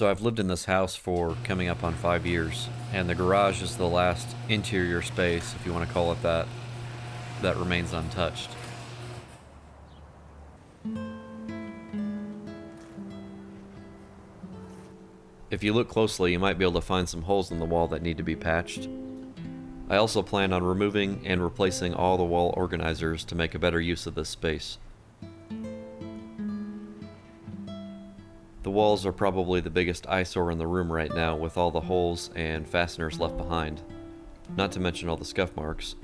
So I've lived in this house for coming up on 5 years, and the garage is the last interior space, if you want to call it that, that remains untouched. If you look closely, you might be able to find some holes in the wall that need to be patched. I also plan on removing and replacing all the wall organizers to make a better use of this space. The walls are probably the biggest eyesore in the room right now, with all the holes and fasteners left behind, not to mention all the scuff marks.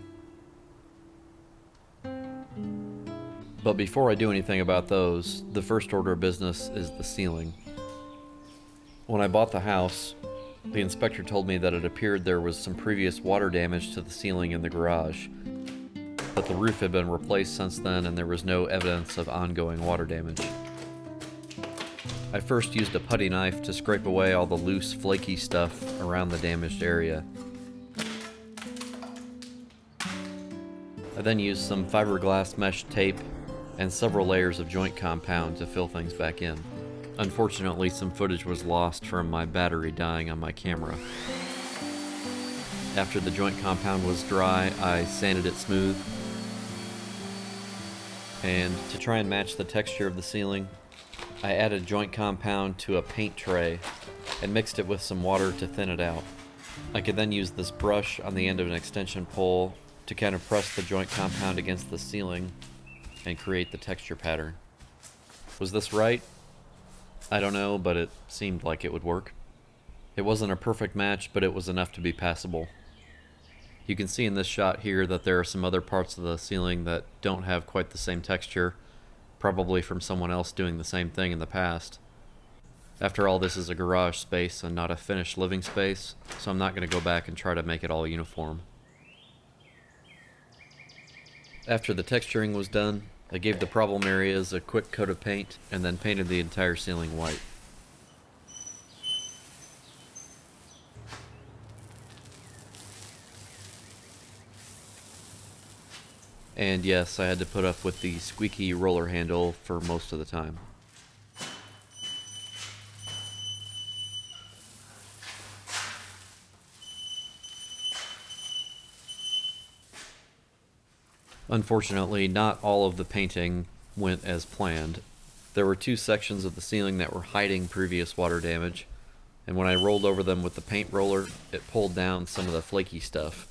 But before I do anything about those, the first order of business is the ceiling. When I bought the house, the inspector told me that it appeared there was some previous water damage to the ceiling in the garage, but the roof had been replaced since then and there was no evidence of ongoing water damage. I first used a putty knife to scrape away all the loose, flaky stuff around the damaged area. I then used some fiberglass mesh tape and several layers of joint compound to fill things back in. Unfortunately, some footage was lost from my battery dying on my camera. After the joint compound was dry, I sanded it smooth. And to try and match the texture of the ceiling, I added joint compound to a paint tray and mixed it with some water to thin it out. I could then use this brush on the end of an extension pole to kind of press the joint compound against the ceiling and create the texture pattern. Was this right? I don't know, but it seemed like it would work. It wasn't a perfect match, but it was enough to be passable. You can see in this shot here that there are some other parts of the ceiling that don't have quite the same texture, probably from someone else doing the same thing in the past. After all, this is a garage space and not a finished living space, so I'm not going to go back and try to make it all uniform. After the texturing was done, I gave the problem areas a quick coat of paint and then painted the entire ceiling white. And yes, I had to put up with the squeaky roller handle for most of the time. Unfortunately, not all of the painting went as planned. There were two sections of the ceiling that were hiding previous water damage, and when I rolled over them with the paint roller, it pulled down some of the flaky stuff.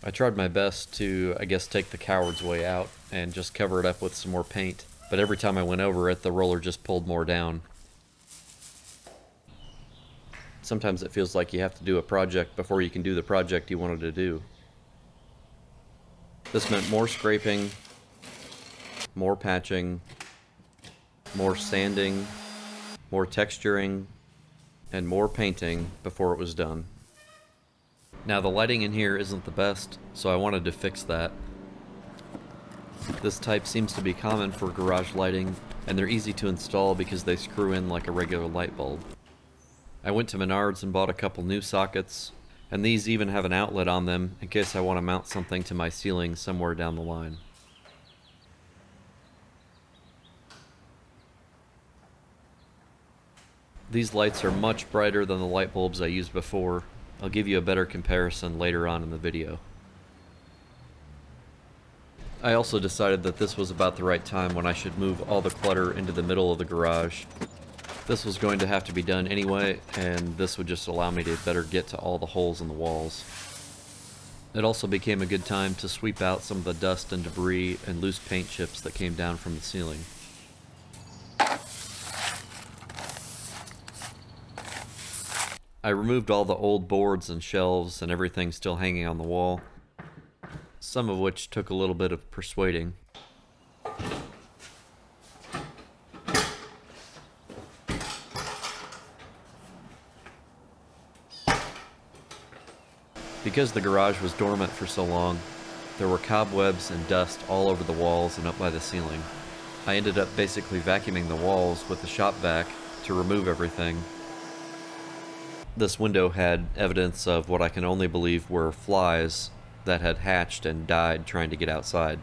I tried my best to, take the coward's way out and just cover it up with some more paint, but every time I went over it, the roller just pulled more down. Sometimes it feels like you have to do a project before you can do the project you wanted to do. This meant more scraping, more patching, more sanding, more texturing, and more painting before it was done. Now the lighting in here isn't the best, so I wanted to fix that. This type seems to be common for garage lighting, and they're easy to install because they screw in like a regular light bulb. I went to Menards and bought a couple new sockets, and these even have an outlet on them in case I want to mount something to my ceiling somewhere down the line. These lights are much brighter than the light bulbs I used before. I'll give you a better comparison later on in the video. I also decided that this was about the right time when I should move all the clutter into the middle of the garage. This was going to have to be done anyway, and this would just allow me to better get to all the holes in the walls. It also became a good time to sweep out some of the dust and debris and loose paint chips that came down from the ceiling. I removed all the old boards and shelves and everything still hanging on the wall, some of which took a little bit of persuading. Because the garage was dormant for so long, there were cobwebs and dust all over the walls and up by the ceiling. I ended up basically vacuuming the walls with the shop vac to remove everything. This window had evidence of what I can only believe were flies that had hatched and died trying to get outside.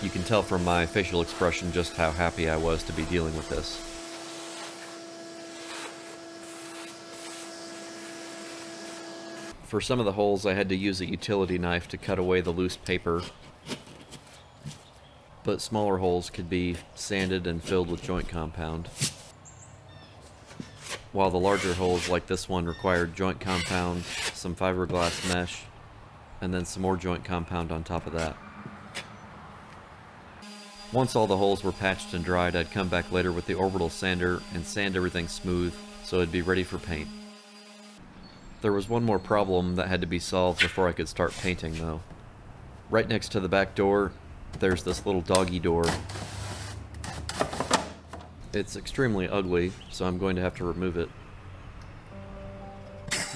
You can tell from my facial expression just how happy I was to be dealing with this. For some of the holes, I had to use a utility knife to cut away the loose paper, but smaller holes could be sanded and filled with joint compound, while the larger holes like this one required joint compound, some fiberglass mesh, and then some more joint compound on top of that. Once all the holes were patched and dried, I'd come back later with the orbital sander and sand everything smooth so it'd be ready for paint. There was one more problem that had to be solved before I could start painting though. Right next to the back door, there's this little doggy door. It's extremely ugly, so I'm going to have to remove it.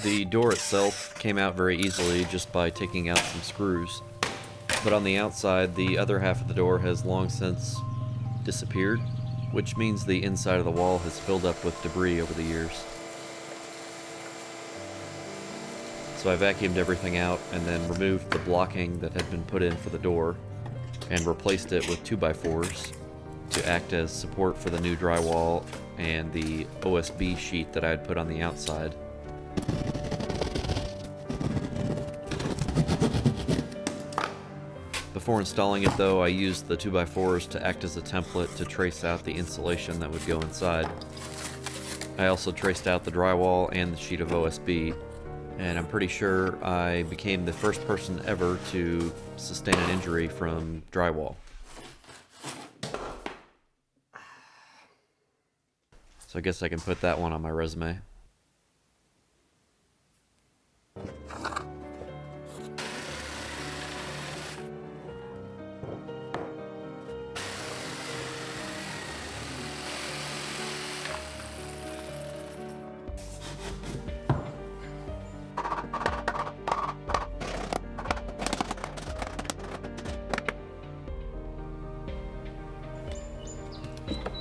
The door itself came out very easily just by taking out some screws. But on the outside, the other half of the door has long since disappeared, which means the inside of the wall has filled up with debris over the years. So I vacuumed everything out and then removed the blocking that had been put in for the door and replaced it with 2x4s to act as support for the new drywall and the OSB sheet that I had put on the outside. Before installing it though, I used the 2x4s to act as a template to trace out the insulation that would go inside. I also traced out the drywall and the sheet of OSB, and I'm pretty sure I became the first person ever to sustain an injury from drywall. So I guess I can put that one on my resume.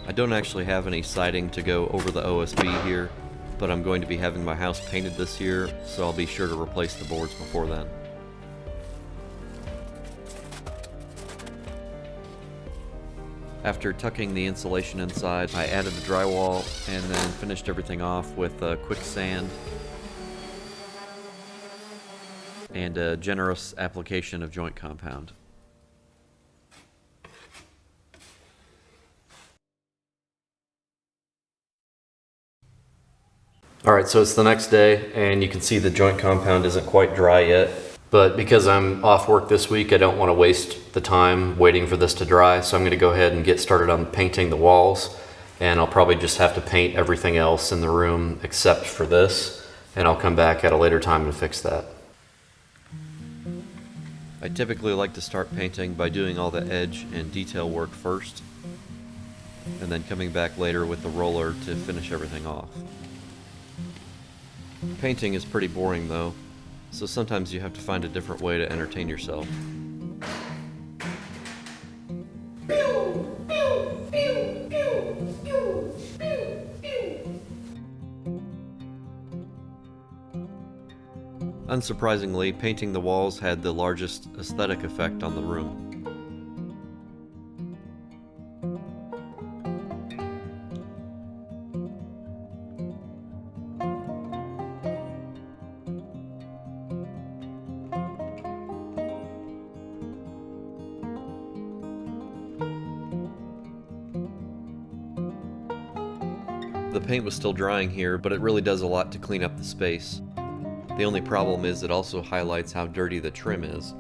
I don't actually have any siding to go over the OSB here, but I'm going to be having my house painted this year, so I'll be sure to replace the boards before then. After tucking the insulation inside, I added the drywall and then finished everything off with a quick sand and a generous application of joint compound. Alright, so it's the next day, and you can see the joint compound isn't quite dry yet. But because I'm off work this week, I don't want to waste the time waiting for this to dry, so I'm going to go ahead and get started on painting the walls. And I'll probably just have to paint everything else in the room except for this, and I'll come back at a later time to fix that. I typically like to start painting by doing all the edge and detail work first, and then coming back later with the roller to finish everything off. Painting is pretty boring though, so sometimes you have to find a different way to entertain yourself. Unsurprisingly, painting the walls had the largest aesthetic effect on the room. The paint was still drying here, but it really does a lot to clean up the space. The only problem is it also highlights how dirty the trim is.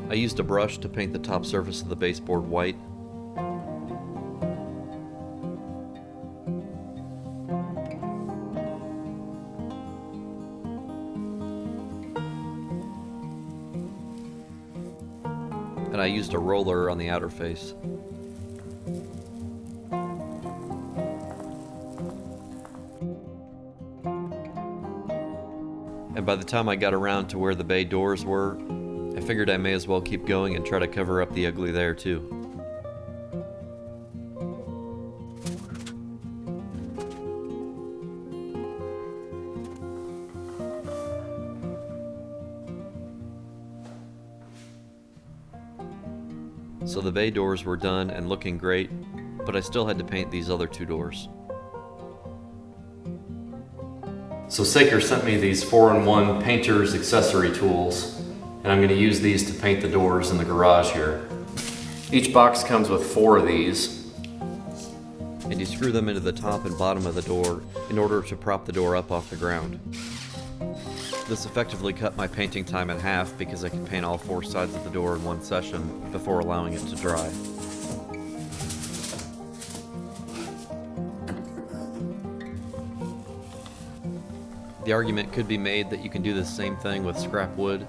I used a brush to paint the top surface of the baseboard white. And I used a roller on the outer face. And by the time I got around to where the bay doors were, I figured I may as well keep going and try to cover up the ugly there too. So the bay doors were done and looking great, but I still had to paint these other two doors. So Saker sent me these 4-in-1 painter's accessory tools, and I'm going to use these to paint the doors in the garage here. Each box comes with 4 of these, and you screw them into the top and bottom of the door in order to prop the door up off the ground. This effectively cut my painting time in half because I could paint all 4 sides of the door in one session before allowing it to dry. The argument could be made that you can do the same thing with scrap wood,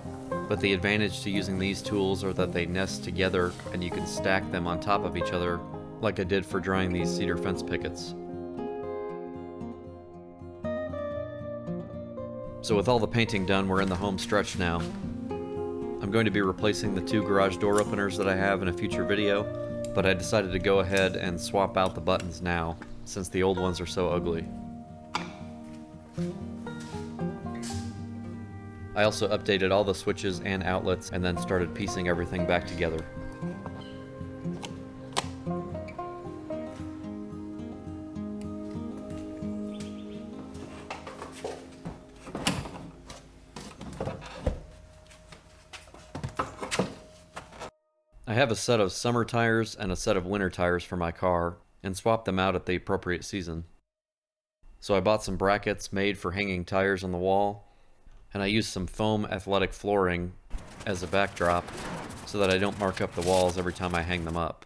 but the advantage to using these tools are that they nest together and you can stack them on top of each other like I did for drying these cedar fence pickets. So with all the painting done, we're in the home stretch now. I'm going to be replacing the 2 garage door openers that I have in a future video, but I decided to go ahead and swap out the buttons now, since the old ones are so ugly. I also updated all the switches and outlets and then started piecing everything back together. I have a set of summer tires and a set of winter tires for my car, and swapped them out at the appropriate season. So I bought some brackets made for hanging tires on the wall, and I used some foam athletic flooring as a backdrop so that I don't mark up the walls every time I hang them up.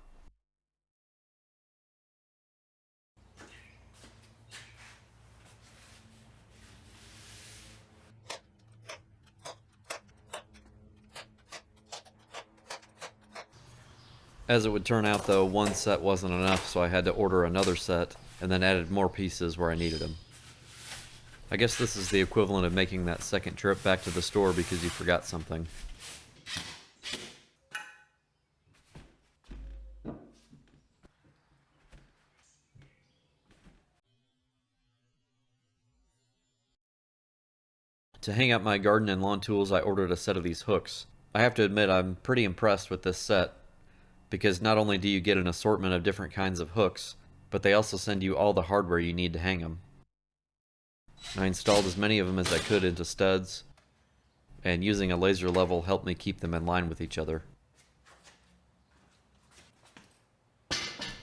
As it would turn out though, one set wasn't enough, so I had to order another set and then added more pieces where I needed them. I guess this is the equivalent of making that second trip back to the store because you forgot something. To hang out my garden and lawn tools, I ordered a set of these hooks. I have to admit I'm pretty impressed with this set, because not only do you get an assortment of different kinds of hooks, but they also send you all the hardware you need to hang them. I installed as many of them as I could into studs, and using a laser level helped me keep them in line with each other.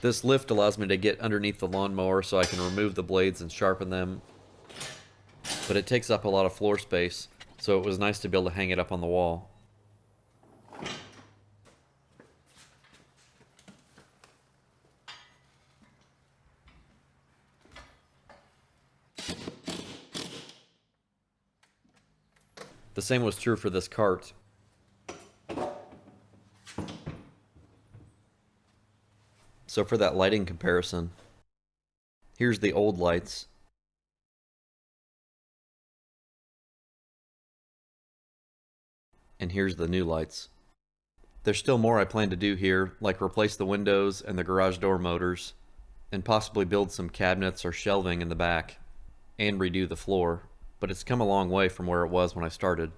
This lift allows me to get underneath the lawnmower so I can remove the blades and sharpen them, but it takes up a lot of floor space, so it was nice to be able to hang it up on the wall. The same was true for this cart. So for that lighting comparison, here's the old lights. And here's the new lights. There's still more I plan to do here, like replace the windows and the garage door motors, and possibly build some cabinets or shelving in the back, and redo the floor, but it's come a long way from where it was when I started.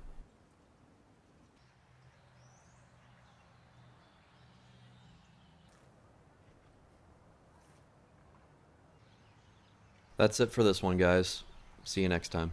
That's it for this one, guys. See you next time.